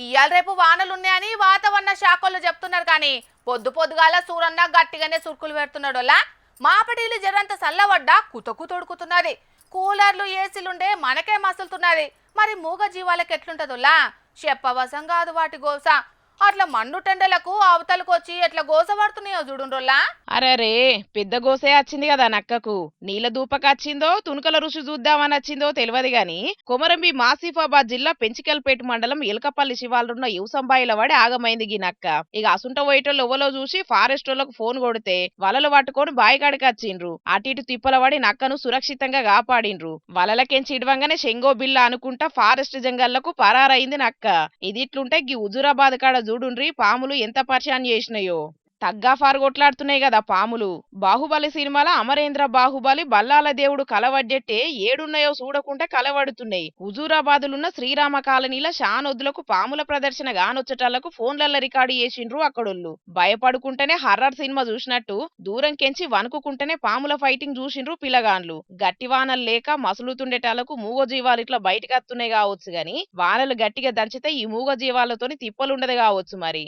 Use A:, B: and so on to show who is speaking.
A: ఇయాల రేపు వానలున్నాయని వాతావరణ శాఖలు చెప్తున్నారు కానీ పొద్దు పొద్దుగాల సూరన్న గట్టిగానే సురుకులు పెడుతున్నాడోలా మాపటిలు జరంత సల్లవడ్డా కుతకు తొడుకుతున్నది. కూలర్లు ఏసీలుండే మనకే మసులుతున్నది. మరి మూగ జీవాలకు ఎట్లుంటదోలా చెప్పవసం కాదు వాటి గోస. అట్లా మండు టెండలకు అవతలకు వచ్చి ఎట్లా గోస పడుతున్నాయో చూడుండ్రోలా.
B: అరే పెద్ద గోసే వచ్చింది కదా నక్కకు. నీళ్ళ దూపకచ్చిందో తునుకల రుచి చూద్దామని వచ్చిందో తెలియదు గాని కొమరంబి మాసిఫాబాద్ జిల్లా పెంచికల్పేట మండలం ఎలకపల్లి శివాలరున్న యువసంబాయిల వాడి ఆగమైంది గీ నక్క. ఇక అసుంట పోయేటోళ్ళు ఎవలో చూసి ఫారెస్ట్ వాళ్ళకు ఫోన్ కొడితే వలలు పట్టుకొని బాయికాడికి వచ్చిండ్రు. అటు ఇటు తిప్పల పడి నక్కను సురక్షితంగా కాపాడిండ్రు. వలలకెంచి ఇడవంగానే శంగో బిల్ల అనుకుంటా ఫారెస్ట్ జంగళ్లకు పరారైంది నక్క. ఇది ఇట్లుంటే గీ హుజూరాబాద్ కాడ చూడుండ్రి పాములు ఎంత పరిశాన్ చేసినాయో. తగ్గా ఫారు కొట్లాడుతున్నాయి కదా పాములు. బాహుబలి సినిమాల అమరేంద్ర బాహుబలి బల్లాల దేవుడు కలవడ్డెట్టే ఏడున్నాయో చూడకుంటే కలవడుతున్నాయి. హుజూరాబాదులున్న శ్రీరామ కాలనీల షానొద్దులకు పాముల ప్రదర్శన గానొచ్చటాలకు ఫోన్లల్ల రికార్డు చేసిండ్రు అక్కడోళ్ళు. భయపడుకుంటేనే హర్రర్ సినిమా చూసినట్టు దూరం కెంచి వణుకుంటేనే పాముల ఫైటింగ్ చూసిండ్రు పిల్లగాన్లు. గట్టి వానలు లేక మసులుతుండేటాలకు మూగ జీవాలు ఇట్లా బయటకు వస్తున్నాయి కావచ్చు గాని వానలు గట్టిగా దంచితే ఈ మూగ జీవాలతోని తిప్పలుండదు కావచ్చు మరి.